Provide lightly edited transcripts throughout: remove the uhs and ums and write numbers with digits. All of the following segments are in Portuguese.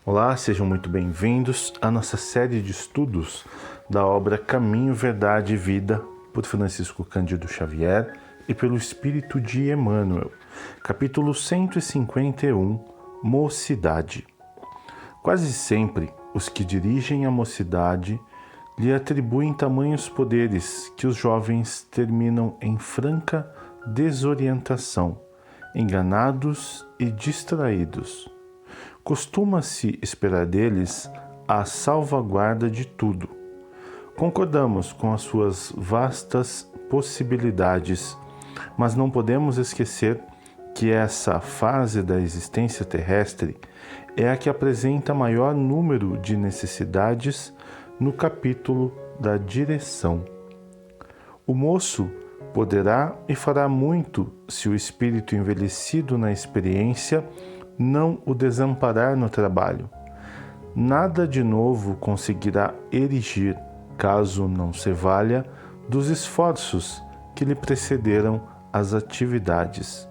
Olá, sejam muito bem-vindos à nossa série de estudos da obra Caminho, Verdade e Vida, por Francisco Cândido Xavier e pelo Espírito de Emmanuel, capítulo 151, Mocidade. Quase sempre, os que dirigem a mocidade lhe atribuem tamanhos poderes que os jovens terminam em franca desorientação, enganados e distraídos. Costuma-se esperar deles a salvaguarda de tudo. Concordamos com as suas vastas possibilidades, mas não podemos esquecer que essa fase da existência terrestre é a que apresenta maior número de necessidades no capítulo da direção. O moço poderá e fará muito se o espírito envelhecido na experiência não o desamparar no trabalho. Nada de novo conseguirá erigir, caso não se valha dos esforços que lhe precederam as atividades.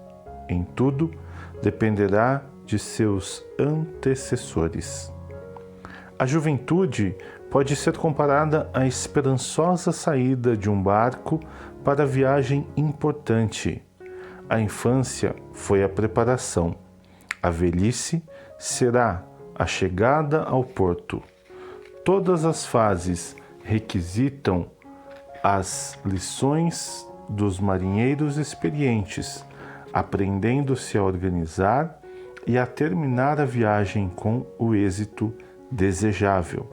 Em tudo, dependerá de seus antecessores. A juventude pode ser comparada à esperançosa saída de um barco para a viagem importante. A infância foi a preparação. A velhice será a chegada ao porto. Todas as fases requisitam as lições dos marinheiros experientes, aprendendo-se a organizar e a terminar a viagem com o êxito desejável.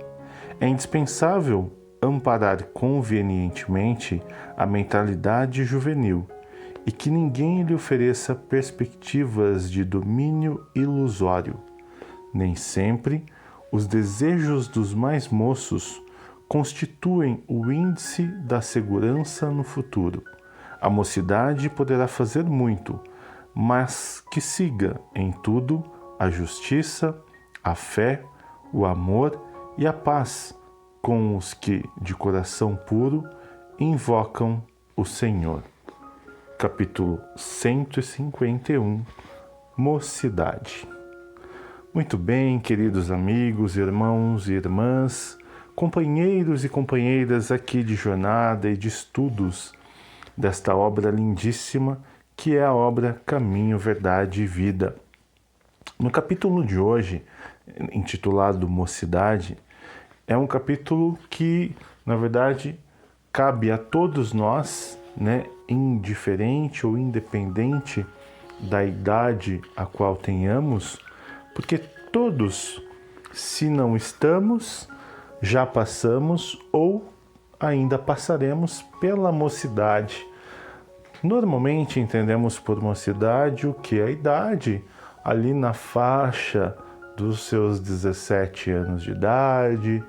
É indispensável amparar convenientemente a mentalidade juvenil e que ninguém lhe ofereça perspectivas de domínio ilusório. Nem sempre os desejos dos mais moços constituem o índice da segurança no futuro. A mocidade poderá fazer muito, mas que siga em tudo a justiça, a fé, o amor e a paz com os que, de coração puro, invocam o Senhor. Capítulo 151, Mocidade. Muito bem, queridos amigos, irmãos e irmãs, companheiros e companheiras aqui de jornada e de estudos desta obra lindíssima que é a obra Caminho, Verdade e Vida. No capítulo de hoje, intitulado Mocidade, é um capítulo que, na verdade, cabe a todos nós, indiferente ou independente da idade a qual tenhamos, porque todos, se não estamos, já passamos ou ainda passaremos pela mocidade. Normalmente entendemos por mocidade o que? A idade ali na faixa dos seus 17 anos de idade,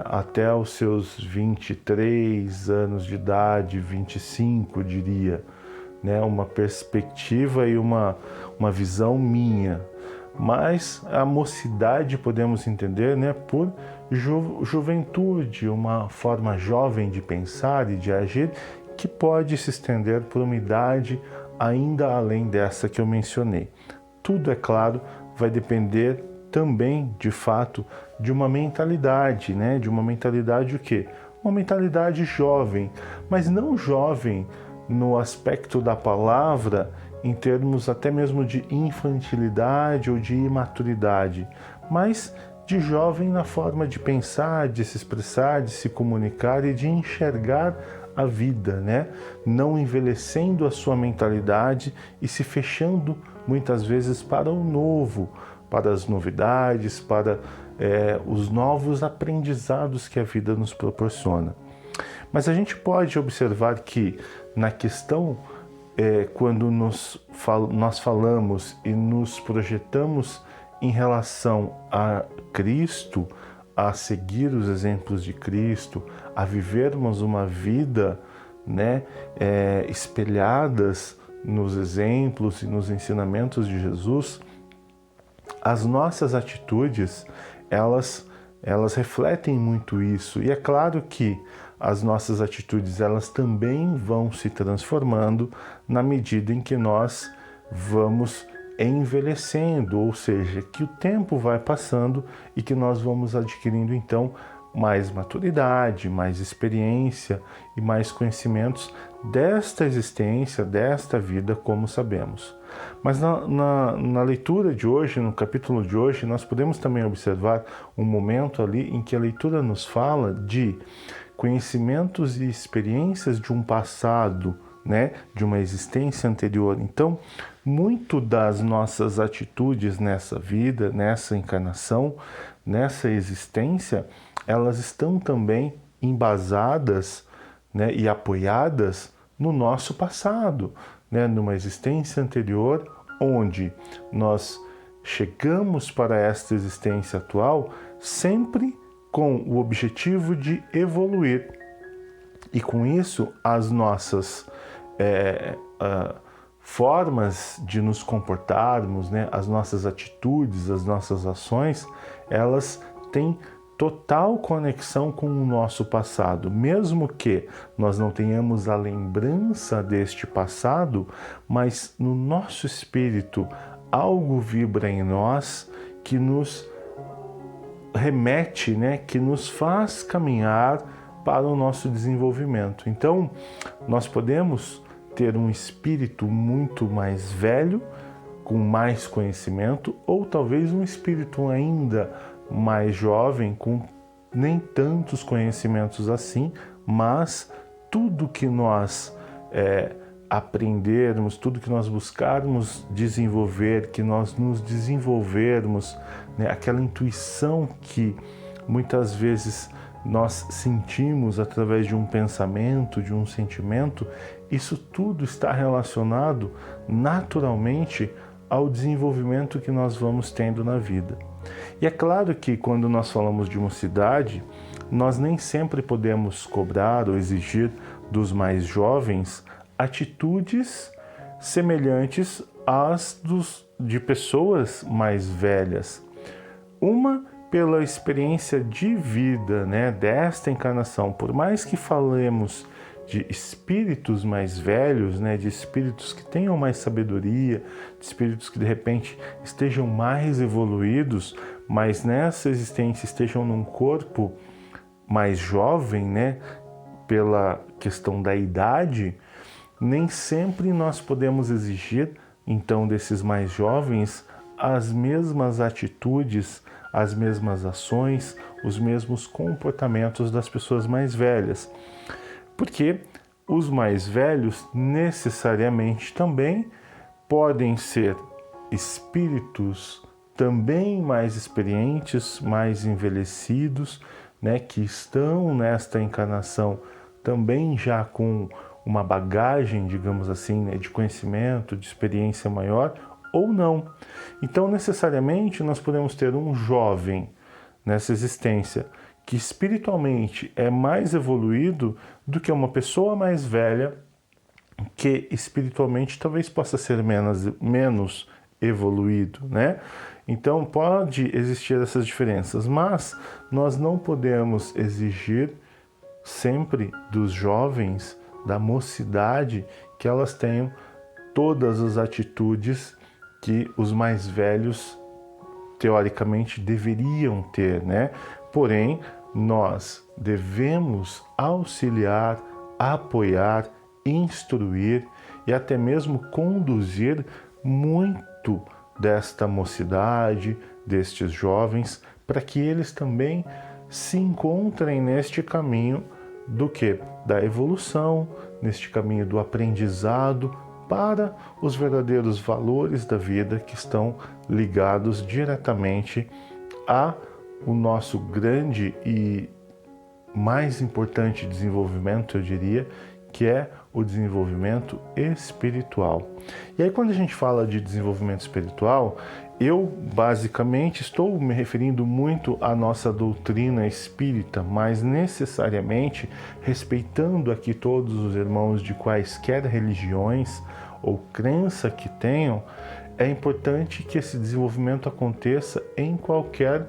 até os seus 23 anos de idade, 25 diria, uma perspectiva e uma visão minha. Mas a mocidade podemos entender por juventude, uma forma jovem de pensar e de agir que pode se estender por uma idade ainda além dessa que eu mencionei. Tudo, é claro, vai depender também, de fato, de uma mentalidade, de uma mentalidade o quê? Uma mentalidade jovem, mas não jovem no aspecto da palavra, em termos até mesmo de infantilidade ou de imaturidade, mas de jovem na forma de pensar, de se expressar, de se comunicar e de enxergar a vida, não envelhecendo a sua mentalidade e se fechando muitas vezes para o novo, para as novidades, para os novos aprendizados que a vida nos proporciona. Mas a gente pode observar que na questão, quando nós falamos e nos projetamos em relação a Cristo, a seguir os exemplos de Cristo, a vivermos uma vida espelhadas nos exemplos e nos ensinamentos de Jesus, as nossas atitudes, elas refletem muito isso. E é claro que as nossas atitudes, elas também vão se transformando na medida em que nós vamos envelhecendo, ou seja, que o tempo vai passando e que nós vamos adquirindo então mais maturidade, mais experiência e mais conhecimentos desta existência, desta vida, como sabemos. Mas na leitura de hoje, no capítulo de hoje, nós podemos também observar um momento ali em que a leitura nos fala de conhecimentos e experiências de um passado, né, de uma existência anterior. Então, muito das nossas atitudes nessa vida, nessa encarnação, nessa existência, elas estão também embasadas, né, e apoiadas no nosso passado, né, numa existência anterior, onde nós chegamos para esta existência atual sempre com o objetivo de evoluir. E com isso, as nossas formas de nos comportarmos, né, as nossas atitudes, as nossas ações, elas têm total conexão com o nosso passado. Mesmo que nós não tenhamos a lembrança deste passado, mas no nosso espírito algo vibra em nós que nos remete, né, que nos faz caminhar para o nosso desenvolvimento. Então, nós podemos ter um espírito muito mais velho, com mais conhecimento, ou talvez um espírito ainda mais jovem, com nem tantos conhecimentos assim, mas tudo que nós aprendermos, tudo que nós buscarmos desenvolver, que nós nos desenvolvermos, né, aquela intuição que muitas vezes nós sentimos através de um pensamento, de um sentimento, isso tudo está relacionado naturalmente ao desenvolvimento que nós vamos tendo na vida. E é claro que quando nós falamos de mocidade, nós nem sempre podemos cobrar ou exigir dos mais jovens atitudes semelhantes às de pessoas mais velhas. Uma pela experiência de vida, né, desta encarnação, por mais que falemos de espíritos mais velhos, né, de espíritos que tenham mais sabedoria, de espíritos que de repente estejam mais evoluídos, mas nessa existência estejam num corpo mais jovem, né, pela questão da idade, nem sempre nós podemos exigir, então, desses mais jovens as mesmas atitudes, as mesmas ações, os mesmos comportamentos das pessoas mais velhas. Porque os mais velhos necessariamente também podem ser espíritos também mais experientes, mais envelhecidos, né, que estão nesta encarnação também já com uma bagagem, digamos assim, né, de conhecimento, de experiência maior, ou não. Então, necessariamente, nós podemos ter um jovem nessa existência que espiritualmente é mais evoluído do que uma pessoa mais velha que espiritualmente talvez possa ser menos evoluído, né? Então, pode existir essas diferenças, mas nós não podemos exigir sempre dos jovens, da mocidade, que elas tenham todas as atitudes que os mais velhos teoricamente deveriam ter, né? Porém, nós devemos auxiliar, apoiar, instruir e até mesmo conduzir muito desta mocidade, destes jovens, para que eles também se encontrem neste caminho do que? Da evolução, neste caminho do aprendizado para os verdadeiros valores da vida que estão ligados diretamente a o nosso grande e mais importante desenvolvimento, eu diria, que é o desenvolvimento espiritual. E aí, quando a gente fala de desenvolvimento espiritual, eu basicamente estou me referindo muito à nossa doutrina espírita, mas necessariamente respeitando aqui todos os irmãos de quaisquer religiões ou crença que tenham, é importante que esse desenvolvimento aconteça em qualquer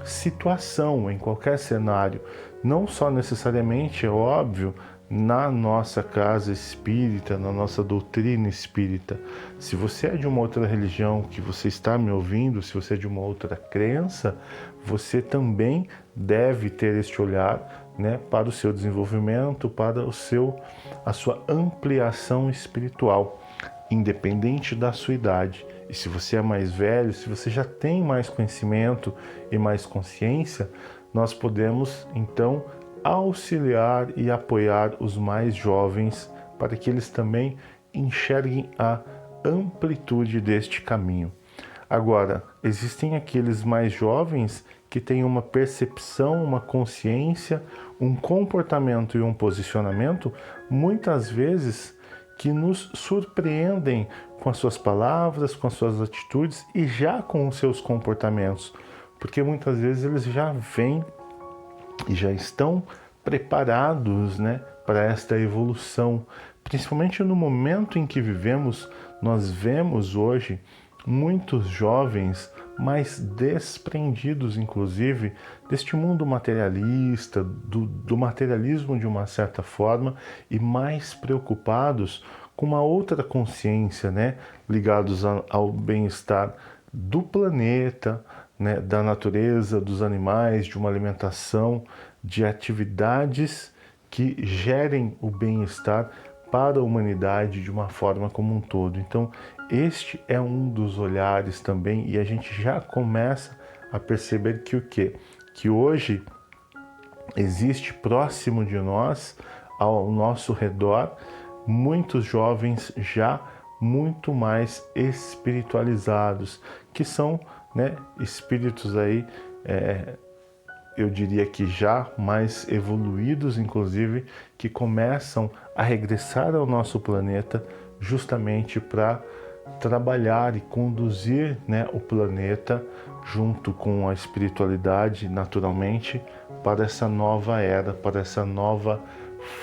situação, em qualquer cenário. Não só necessariamente, é óbvio, na nossa casa espírita, na nossa doutrina espírita. Se você é de uma outra religião que você está me ouvindo, se você é de uma outra crença, você também deve ter este olhar, né, para o seu desenvolvimento, para a sua ampliação espiritual, independente da sua idade. E se você é mais velho, se você já tem mais conhecimento e mais consciência, nós podemos então auxiliar e apoiar os mais jovens para que eles também enxerguem a amplitude deste caminho. Agora, existem aqueles mais jovens que têm uma percepção, uma consciência, um comportamento e um posicionamento, muitas vezes, que nos surpreendem com as suas palavras, com as suas atitudes e já com os seus comportamentos, porque muitas vezes eles já vêm e já estão preparados, né, para esta evolução. Principalmente no momento em que vivemos, nós vemos hoje muitos jovens mais desprendidos, inclusive, deste mundo materialista, do materialismo de uma certa forma, e mais preocupados com uma outra consciência, né, ligados ao bem-estar do planeta, né, da natureza, dos animais, de uma alimentação, de atividades que gerem o bem-estar para a humanidade de uma forma como um todo. Então, este é um dos olhares também, e a gente já começa a perceber que o quê? Que hoje existe próximo de nós, ao nosso redor, muitos jovens já muito mais espiritualizados, que são, né, espíritos aí, eu diria que já mais evoluídos, inclusive, que começam a regressar ao nosso planeta justamente para trabalhar e conduzir, né, o planeta junto com a espiritualidade, naturalmente, para essa nova era, para essa nova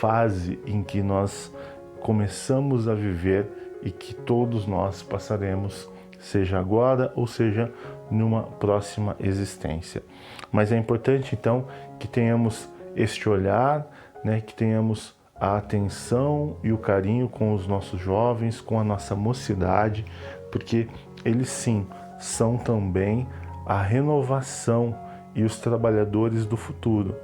fase em que nós começamos a viver e que todos nós passaremos, seja agora ou seja numa próxima existência. Mas é importante então que tenhamos este olhar, né, que tenhamos a atenção e o carinho com os nossos jovens, com a nossa mocidade, porque eles sim são também a renovação e os trabalhadores do futuro,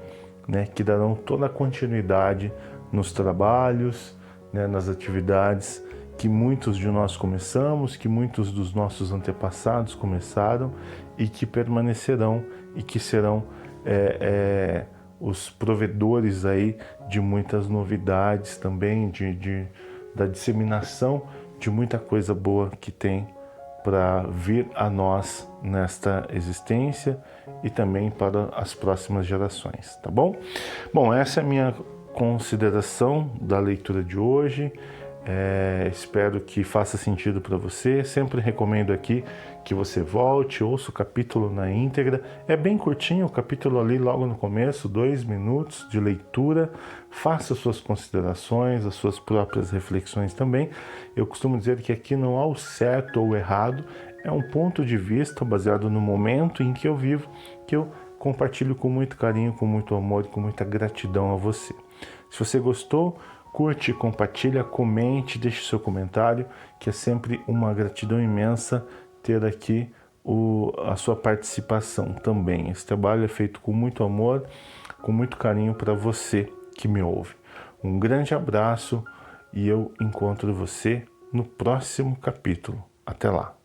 né, que darão toda a continuidade nos trabalhos, né, nas atividades que muitos de nós começamos, que muitos dos nossos antepassados começaram e que permanecerão e que serão os provedores aí de muitas novidades também, da disseminação de muita coisa boa que tem para vir a nós nesta existência e também para as próximas gerações, tá bom? Bom, essa é a minha consideração da leitura de hoje. Espero que faça sentido para você. Sempre recomendo aqui que você volte, ouça o capítulo na íntegra. É bem curtinho o capítulo ali logo no começo, 2 minutos de leitura. Faça suas considerações, as suas próprias reflexões também. Eu costumo dizer que aqui não há o certo ou o errado, é um ponto de vista baseado no momento em que eu vivo, que eu compartilho com muito carinho, com muito amor e com muita gratidão a você. Se você gostou, curte, compartilha, comente, deixe seu comentário, que é sempre uma gratidão imensa ter aqui a sua participação também. Esse trabalho é feito com muito amor, com muito carinho para você que me ouve. Um grande abraço e eu encontro você no próximo capítulo. Até lá!